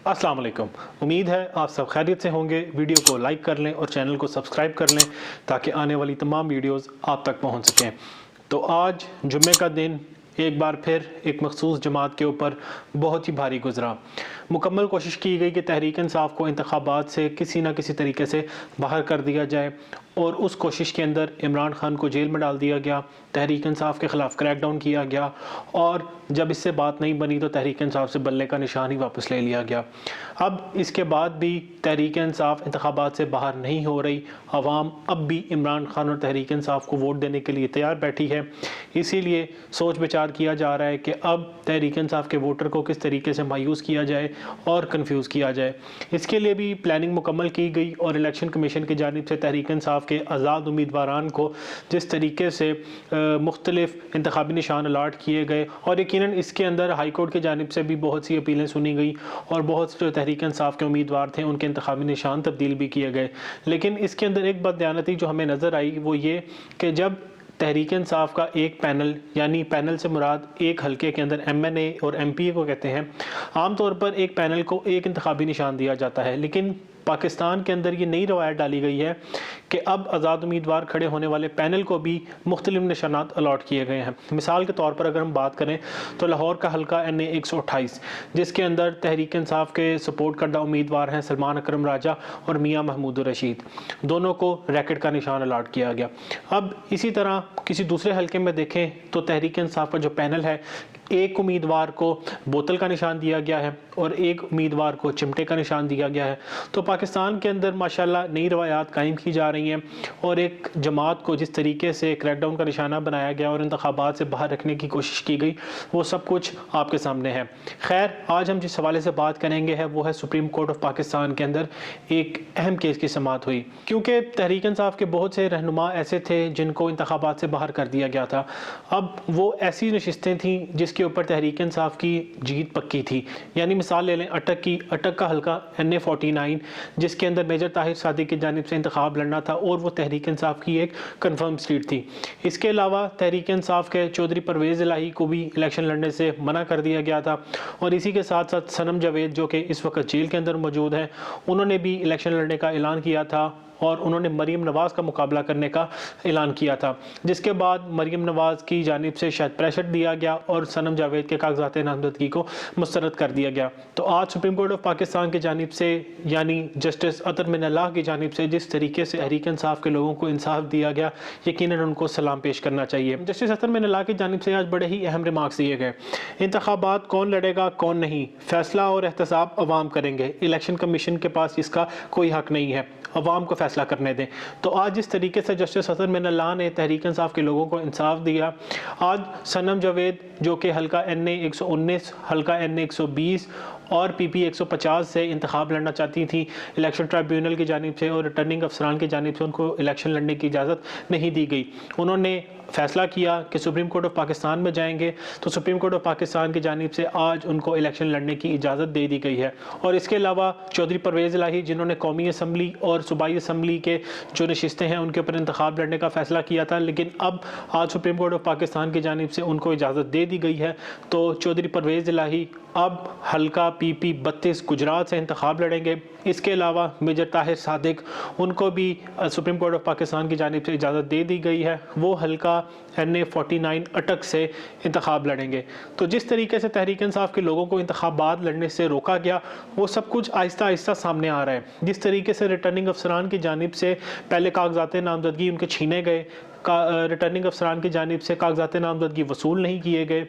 अस्सलाम वालेकुम। उम्मीद है आप सब खैरियत से होंगे। वीडियो को लाइक कर लें और चैनल को सब्सक्राइब कर लें ताकि आने वाली तमाम वीडियोस आप तक पहुंच सकें। तो आज जुम्मे का दिन एक बार फिर एक मखसूस जमात के ऊपर बहुत ही भारी गुजरा। मुकम्मल कोशिश की गई कि तहरीक इंसाफ को इंतखाबात से किसी न किसी तरीके से बाहर कर दिया जाए और उस कोशिश के अंदर इमरान खान को जेल में डाल दिया गया। तहरीक इंसाफ के ख़िलाफ़ क्रैकडाउन किया गया और जब इससे बात नहीं बनी तो तहरीक इंसाफ से बल्ले का निशान ही वापस ले लिया गया। अब इसके बाद भी तहरीक इंसाफ इंतखाबात से बाहर नहीं हो रही। आवाम अब भी इमरान खान और तहरीक इंसाफ को वोट देने के लिए तैयार बैठी है। इसीलिए सोच विचार किया जा रहा है कि अब तहरीक इंसाफ के वोटर को किस तरीके से मायूस किया जाए और कन्फ्यूज़ किया जाए। इसके लिए भी प्लानिंग मुकम्मल की गई और इलेक्शन कमीशन की जानिब से तहरीक इंसाफ के आज़ाद उम्मीदवारान को जिस तरीके से मुख्तलिफ इंतखाबी निशान अलाट किए गए और यकीनन इसके अंदर हाई कोर्ट की जानिब से भी बहुत सी अपीलें सुनी गई और बहुत से जो तहरीक इंसाफ के उम्मीदवार थे उनके इंतखाबी निशान तब्दील भी किए गए। लेकिन इसके अंदर एक बददियानती जो हमें नज़र आई वो ये कि जब तहरीक इंसाफ का एक पैनल, यानी पैनल से मुराद एक हलके के अंदर MNA और MPA को कहते हैं, आमतौर पर एक पैनल को एक इंतखाबी निशान दिया जाता है, लेकिन पाकिस्तान के अंदर ये नई रवायत डाली गई है कि अब आज़ाद उम्मीदवार खड़े होने वाले पैनल को भी मुख्तलिफ निशानात अलॉट किए गए हैं। मिसाल के तौर पर अगर हम बात करें तो लाहौर का हलका NA 128 जिसके अंदर तहरीक इंसाफ के सपोर्ट करदा उम्मीदवार हैं सलमान अकरम राजा और मियाँ महमूद रशीद, दोनों को रैकेट का निशान अलॉट किया गया। अब इसी तरह किसी दूसरे हलके में देखें तो तहरीक इंसाफ का जो पैनल है, एक उम्मीदवार को बोतल का निशान दिया गया है और एक उम्मीदवार को चिमटे का निशान दिया गया है। तो पाकिस्तान के अंदर माशाल्लाह नई रवायात कायम की जा रही हैं और एक जमात को जिस तरीके से क्रैकडाउन का निशाना बनाया गया और इंतखाबात से बाहर रखने की कोशिश की गई वो सब कुछ आपके सामने है। खैर, आज हम जिस हवाले से बात करेंगे है वो है सुप्रीम कोर्ट ऑफ पाकिस्तान के अंदर एक अहम केस की समाअत हुई, क्योंकि तहरीक इंसाफ के बहुत से रहनुमा ऐसे थे जिनको इंतखाबात से बाहर कर दिया गया था। अब वो ऐसी नशिस्तें थीं जिसके ऊपर तहरीक इंसाफ की जीत पक्की थी। यानी मिसाल ले लें अटक की, अटक का हल्का NA 49 जिसके अंदर मेजर ताहिर सादिक की जानिब से इंतखाब लड़ना था और वो तहरीक इंसाफ की एक कन्फर्म सीट थी। इसके अलावा तहरीक इंसाफ के चौधरी परवेज़ इलाही को भी इलेक्शन लड़ने से मना कर दिया गया था और इसी के साथ साथ सनम जावेद जो कि इस वक्त जेल के अंदर मौजूद है, उन्होंने भी इलेक्शन लड़ने का ऐलान किया था और उन्होंने मरीम नवाज़ का मुकाबला करने का ऐलान किया था, जिसके बाद मरीम नवाज़ की जानिब से शायद प्रेशर दिया गया और सनम जावेद के कागजात नामजदगी को मुस्तरद कर दिया गया। तो आज सुप्रीम कोर्ट ऑफ पाकिस्तान की जानिब से यानी जस्टिस अतर मिनल्लाह की जानिब से जिस तरीके से तहरीक इंसाफ के लोगों को इंसाफ दिया गया, यकीनन उनको सलाम पेश करना चाहिए। जस्टिस अतर मिनल्लाह की जानिब से आज बड़े ही अहम रिमार्क्स दिए गए। इंतखाबात कौन लड़ेगा कौन नहीं, फैसला और एहतसाब अवाम करेंगे, इलेक्शन कमीशन के पास इसका कोई हक नहीं है, अवाम को फैसला करने दें। तो आज जिस तरीके से जस्टिस अतर मिनल्लाह ने तहरीक इंसाफ के लोगों को इंसाफ दिया, आज सनम जावेद जो कि हल्का NA 119, हल्का NA 120 और PP 150 से इंतखाब लड़ना चाहती थी, इलेक्शन ट्राइब्यूनल की जानिब से और रिटर्निंग अफसरान की जानिब से उनको इलेक्शन लड़ने की इजाज़त नहीं दी गई। उन्होंने फैसला किया कि सुप्रीम कोर्ट ऑफ पाकिस्तान में जाएंगे, तो सुप्रीम कोर्ट ऑफ पाकिस्तान की जानिब से आज उनको इलेक्शन लड़ने की इजाज़त दे दी गई है। और इसके अलावा चौधरी परवेज़ इलाही जिन्होंने कौमी असम्बली और सूबाई असम्बली के जो नशिस्तें हैं उनके ऊपर इंतखाब लड़ने का फ़ैसला किया था, लेकिन अब आज सुप्रीम कोर्ट ऑफ पाकिस्तान की जानिब से उनको इजाज़त दे दी गई है। तो चौधरी परवेज़ इलाही अब हल्का PP 32 गुजरात से इंतखाब लड़ेंगे। इसके अलावा मेजर ताहिर सादिक, उनको भी सुप्रीम कोर्ट ऑफ पाकिस्तान की जानिब से इजाज़त दे दी गई है, वो हल्का NA 49 अटक से इंतखाब लड़ेंगे। तो जिस तरीके से तहरीक इंसाफ के लोगों को इंतखाबात लड़ने से रोका गया वो सब कुछ आहिस्ता आहिस्ता सामने आ रहा है। जिस तरीके से रिटर्निंग अफसरान की जानिब से पहले कागजात नामजदगी उनके छीने गए, रिटर्निंग अफसरान की जानिब से कागजात नामजदगी वसूल नहीं किए गए,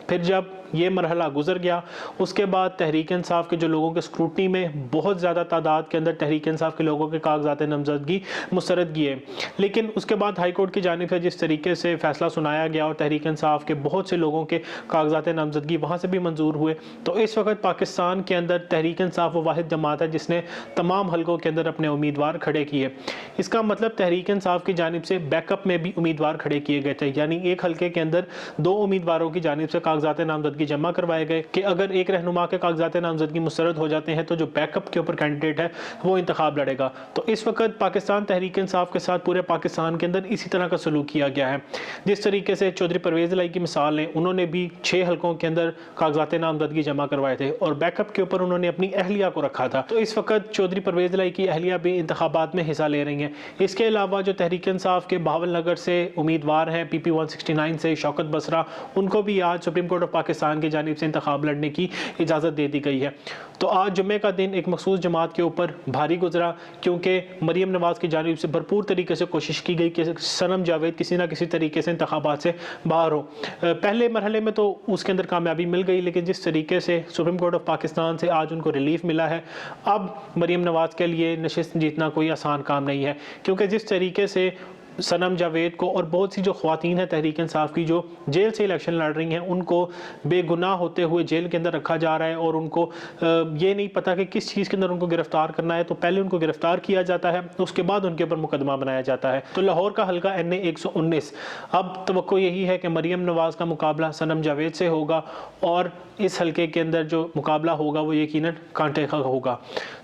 फिर जब ये मरहला गुजर गया उसके बाद तहरीक इंसाफ के जो लोगों के स्क्रूटनी में बहुत ज़्यादा तादाद के अंदर तहरीक इंसाफ के लोगों के कागजात नामजदगी मुस्तरद किए, लेकिन उसके बाद हाई कोर्ट की जानिब से जिस तरीके से फ़ैसला सुनाया गया और तहरीक इंसाफ के बहुत से लोगों के कागजात नामजदगी वहाँ से भी मंजूर हुए, तो इस वक्त पाकिस्तान के अंदर तहरीक इंसाफ वो वाहिद जमात है जिसने तमाम हलकों के अंदर अपने उम्मीदवार खड़े किए। इसका मतलब तहरीक इंसाफ की जानिब से बैकअप में भी उम्मीदवार खड़े किए गए थे, यानी एक हलके के अंदर 2 उम्मीदवारों की जानिब से कागजात नामजदगी नामजदगी जमा करवाए गए कि अगर एक रहनुमा के कागजात नामजदगी मुस्तरद हो जाते हैं तो जो बैकअप के ऊपर कैंडिडेट है वो इंतखाब लड़ेगा। तो इस वक्त पाकिस्तान तहरीक इंसाफ के साथ पूरे पाकिस्तान के अंदर इसी तरह का सलूक किया गया है। जिस तरीके से चौधरी परवेज़ इलाही की मिसाल है, उन्होंने भी 6 हलकों के अंदर कागजात नामजदगी जमा करवाए थे और बैकअप के ऊपर उन्होंने अपनी अहलिया को रखा था। तो इस वक्त चौधरी परवेज़ इलाही की अहलिया भी इंतखाबात में हिस्सा ले रही हैं। इसके अलावा जो तहरीक इंसाफ के बहावल नगर से उम्मीदवार हैं PP 169 से शौकत बसरा, उनको भी आज सुप्रीम कोर्ट ऑफ पाकिस्तान की जानिब से इंतखाब लड़ने की इजाज़त दे दी गई है। तो आज जुम्मे का दिन एक मखसूस जमात के ऊपर भारी गुजरा, क्योंकि मरीम नवाज़ की जानिब से भरपूर तरीके से कोशिश की गई कि सनम जावेद किसी ना किसी तरीके से इंतखाबात से बाहर हो। पहले मरहले में तो उसके अंदर कामयाबी मिल गई, लेकिन जिस तरीके से सुप्रीम कोर्ट ऑफ पाकिस्तान से आज उनको रिलीफ मिला है, अब मरीम नवाज़ के लिए नशिस्त जीतना कोई आसान काम नहीं है। क्योंकि जिस तरीके से सनम जावेद को और बहुत सी जो ख्वातीन हैं तहरीक इंसाफ की जो जेल से इलेक्शन लड़ रही हैं, उनको बेगुनाह होते हुए जेल के अंदर रखा जा रहा है और उनको ये नहीं पता कि किस चीज़ के अंदर उनको गिरफ्तार करना है। तो पहले उनको गिरफ्तार किया जाता है, उसके बाद उनके ऊपर मुकदमा बनाया जाता है। तो लाहौर का हल्का NA 119, अब तवक्को यही है कि मरीम नवाज़ का मुकाबला सनम जावेद से होगा और इस हल्के के अंदर जो मुकाबला होगा वो यकीनन कांटे का होगा।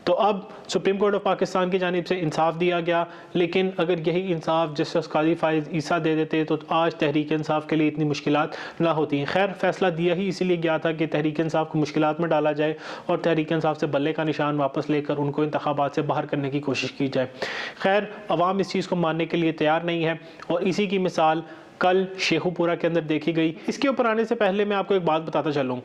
तो अब सुप्रीम कोर्ट ऑफ पाकिस्तान की जानिब से इंसाफ दिया गया, लेकिन अगर यही इंसाफ जस्टिस काजी फाइज ईसा दे देते तो आज तहरीक इंसाफ के लिए इतनी मुश्किलात ना होती। खैर, फैसला दिया ही इसीलिए गया था कि तहरीक इंसाफ को मुश्किलात में डाला जाए और तहरीक इंसाफ से बल्ले का निशान वापस लेकर उनको इंतखाबात से बाहर करने की कोशिश की जाए। खैर, अवाम इस चीज़ को मानने के लिए तैयार नहीं है और इसी की मिसाल कल शेखुपुरा के अंदर देखी गई। इसके ऊपर आने से पहले मैं आपको एक बात बताता चलूँ।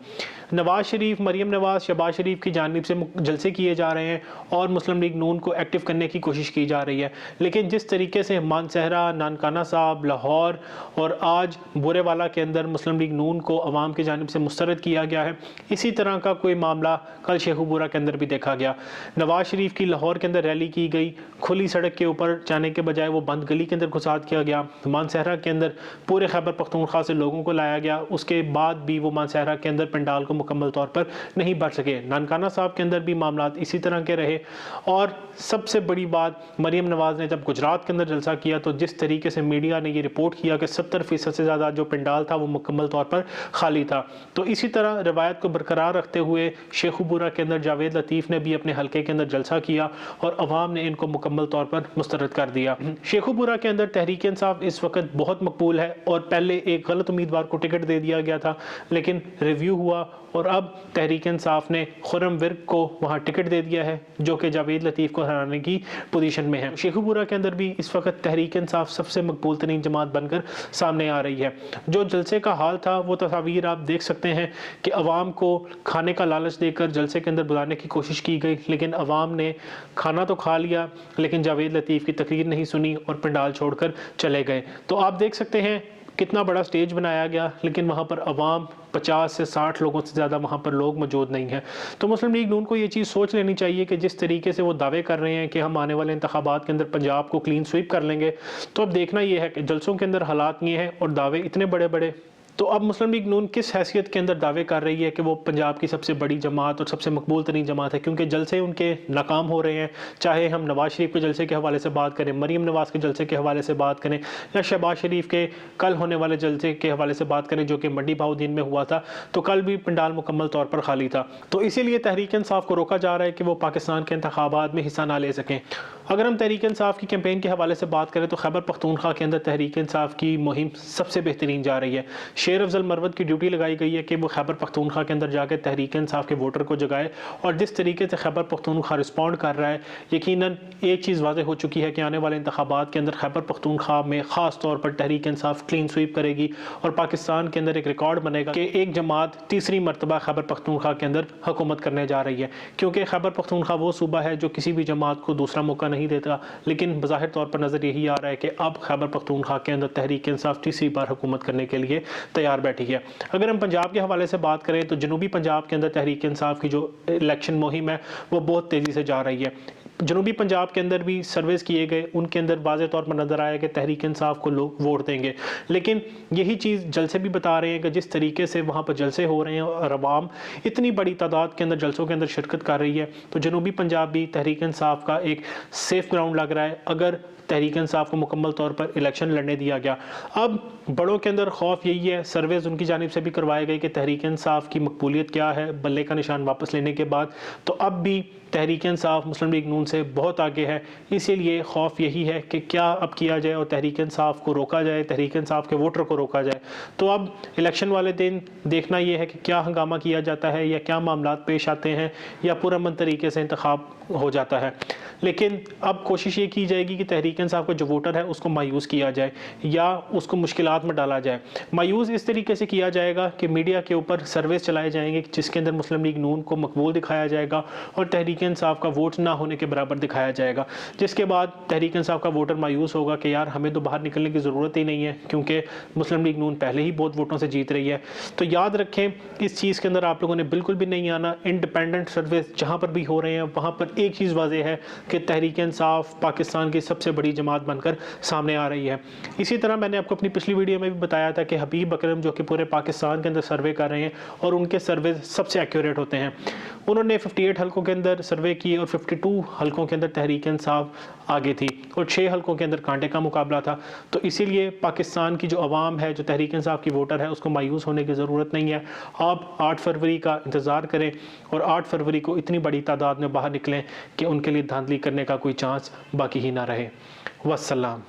नवाज़ शरीफ, मरीम नवाज़, शहबाज शरीफ की जानिब से जलसे किए जा रहे हैं और मुस्लिम लीग नून को एक्टिव करने की कोशिश की जा रही है, लेकिन जिस तरीके से मानसहरा, नानकाना साहब, लाहौर और आज बुरेवाला के अंदर मुस्लिम लीग नून को अवाम की जानिब से मुस्तरद किया गया है, इसी तरह का कोई मामला कल शेखुपुरा के अंदर भी देखा गया। नवाज़ शरीफ की लाहौर के अंदर रैली की गई, खुली सड़क के ऊपर जाने के बजाय वो बंद गली के अंदर घुसात किया गया। मानसहरा के अंदर पूरे खैबर पख्तूनख्वा से लोगों को लाया गया, उसके बाद भी वो मानसहरा के अंदर पंडाल को मुकम्मल तौर पर नहीं भर सके। नानकाना साहब के अंदर भी मामला इसी तरह के रहे। और सबसे बड़ी बात, मरीम नवाज़ ने जब गुजरात के अंदर जलसा किया तो जिस तरीके से मीडिया ने ये रिपोर्ट किया कि 70% से ज़्यादा जो पंडाल था वो मुकम्मल तौर पर खाली था। तो इसी तरह रवायत को बरकरार रखते हुए शेखुपुरा के अंदर जावेद लतीफ़ ने भी अपने हल्के के अंदर जलसा किया और अवाम ने इनको मुकम्मल तौर पर मुस्तरद कर दिया। शेखुपुरा के अंदर तहरीक इंसाफ इस वक्त बहुत मकबूल है और पहले एक गलत उम्मीदवार को टिकट दे दिया गया था, लेकिन रिव्यू हुआ और अब तहरीक इंसाफ ने खुर्रम विर्क को वहाँ टिकट दे दिया है, जो कि जावेद लतीफ़ को हराने की पोजीशन में है। शेखुपुरा के अंदर भी इस वक्त तहरीक इंसाफ सबसे मकबूल तरीन जमात बनकर सामने आ रही है। जो जलसे का हाल था वो तस्वीर आप देख सकते हैं कि अवाम को खाने का लालच देकर जलसे के अंदर बुलाने की कोशिश की गई, लेकिन अवाम ने खाना तो खा लिया लेकिन जावेद लतीफ़ की तकरीर नहीं सुनी और पंडाल छोड़कर चले गए। तो आप देख सकते हैं कितना बड़ा स्टेज बनाया गया, लेकिन वहाँ पर अवाम 50 से 60 लोगों से ज़्यादा वहाँ पर लोग मौजूद नहीं हैं। तो मुस्लिम लीग नून को ये चीज़ सोच लेनी चाहिए कि जिस तरीके से वो दावे कर रहे हैं कि हम आने वाले इंतखाबात के अंदर पंजाब को क्लीन स्वीप कर लेंगे, तो अब देखना ये है कि जलसों के अंदर हालात ये हैं और दावे इतने बड़े बड़े। तो अब मुस्लिम लीग नून किस हैसियत के अंदर दावे कर रही है कि वो पंजाब की सबसे बड़ी जमात और सबसे मकबूल तरीन जमात है, क्योंकि जलसे उनके नाकाम हो रहे हैं। चाहे हम नवाज़ शरीफ के जलसे के हवाले से बात करें, मरीम नवाज़ के जलसे के हवाले से बात करें, या शहबाज शरीफ के कल होने वाले जलसे के हवाले से बात करें जो कि मंडी बहाउद्दीन में हुआ था, तो कल भी पंडाल मुकम्मल तौर पर खाली था। तो इसीलिए तहरीक इंसाफ को रोका जा रहा है कि वो पाकिस्तान के इंतखाबात में हिस्सा ना ले सकें। अगर हम तहरीक इंसाफ की कैंपेन के हवाले से बात करें तो खैबर पख्तूनख्वा के अंदर तहरीक इंसाफ की मुहिम सबसे बेहतरीन जा रही है। शेर अफजल मरवत की ड्यूटी लगाई गई है कि वो खैबर पख्तूनख्वा के अंदर जाकर तहरीक इंसाफ के वोटर को जगाए, और जिस तरीके से खैबर पख्तूनख्वा रिस्पॉन्ड कर रहा है, यकीनन एक चीज़ वाज़ेह हो चुकी है कि आने वाले इंतखाबात के अंदर खैबर पख्तूनख्वा में ख़ास तौर पर तहरीक इंसाफ क्लीन स्वीप करेगी और पाकिस्तान के अंदर एक रिकॉर्ड बनेगा कि एक जमात तीसरी मरतबा खैबर पख्तूनख्वा के अंदर हुकूमत करने जा रही है। क्योंकि खैबर पख्तूनख्वा वो सूबा है जो किसी भी जमात को दूसरा मौका नहीं देता, लेकिन बज़ाहिर तौर पर नज़र यही आ रहा है कि अब खैबर पख्तूनख्वा के अंदर तहरीक इंसाफ तीसरी बार हुकूमत करने के लिए तैयार बैठी है। अगर हम पंजाब के हवाले से बात करें तो जनूबी पंजाब के अंदर तहरीक इंसाफ की जो इलेक्शन मुहिम है वो बहुत तेज़ी से जा रही है। जनूबी पंजाब के अंदर भी सर्वेस किए गए, उनके अंदर वाज़ेह तौर पर नज़र आया कि तहरीक इंसाफ को लोग वोट देंगे, लेकिन यही चीज़ जलसे भी बता रहे हैं कि जिस तरीके से वहाँ पर जलसे हो रहे हैं और अवाम इतनी बड़ी तादाद के अंदर जलसों के अंदर शिरकत कर रही है, तो जनूबी पंजाब भी तहरीक इंसाफ का एक सेफ ग्राउंड लग रहा है। अगर تحریک انصاف کو مکمل طور پر الیکشن لڑنے دیا گیا۔ اب بڑوں کے اندر خوف یہی ہے، سرویز ان کی جانب سے بھی کروائے گئے کہ تحریک انصاف کی مقبولیت کیا ہے بلے کا نشان واپس لینے کے بعد، تو اب بھی تحریک انصاف مسلم لیگ نون سے بہت آگے ہے، اسی لیے خوف یہی ہے کہ کیا اب کیا جائے اور تحریک انصاف کو روکا جائے، تحریک انصاف کے ووٹر کو روکا جائے۔ تو اب الیکشن والے دن دیکھنا یہ ہے کہ کیا ہنگامہ کیا جاتا ہے یا کیا معاملات پیش آتے ہیں یا پرامن طریقے سے انتخاب ہو جاتا ہے۔ لیکن اب کوشش یہ کی جائے گی کہ تحریک انصاف کا جو ووٹر ہے اس کو مایوس کیا جائے یا اس کو مشکلات میں ڈالا جائے۔ مایوس اس طریقے سے کیا جائے گا کہ میڈیا کے اوپر سرویز چلائے جائیں گے جس کے اندر مسلم لیگ نون کو مقبول دکھایا جائے گا اور تحریک انصاف کا ووٹ نہ ہونے کے برابر دکھایا جائے گا، جس کے بعد تحریک انصاف کا ووٹر مایوس ہوگا کہ یار ہمیں تو باہر نکلنے کی ضرورت ہی نہیں ہے کیونکہ مسلم لیگ نون پہلے ہی بہت ووٹوں سے جیت رہی ہے۔ تو یاد رکھیں اس چیز کے اندر آپ لوگوں نے بالکل بھی نہیں آنا، انڈیپینڈنٹ سرویز جہاں پر بھی ہو رہے ہیں وہاں پر ایک چیز واضح ہے کہ تحریک انصاف پاکستان کی سب سے بڑی جماعت بن کر سامنے آ رہی ہے۔ اسی طرح میں نے آپ کو اپنی پچھلی ویڈیو میں بھی بتایا تھا کہ حبیب اکرم جو کہ پورے پاکستان کے اندر سروے کر رہے ہیں اور ان کے سرویز سب سے ایکوریٹ ہوتے ہیں، انہوں نے 58 حلقوں کے اندر سروے کی اور 52 حلقوں کے اندر تحریک انصاف آگے تھی اور 6 حلقوں کے اندر کانٹے کا مقابلہ تھا۔ تو اسی لیے پاکستان کی جو عوام ہے، جو تحریک انصاف کی ووٹر ہے، اس کو مایوس ہونے کی ضرورت نہیں ہے۔ آپ 8 فروری کا انتظار کریں اور 8 فروری کو اتنی بڑی تعداد میں باہر نکلیں کہ ان کے لیے دھاندلی کرنے کا کوئی چانس باقی ہی نہ رہے۔ والسلام۔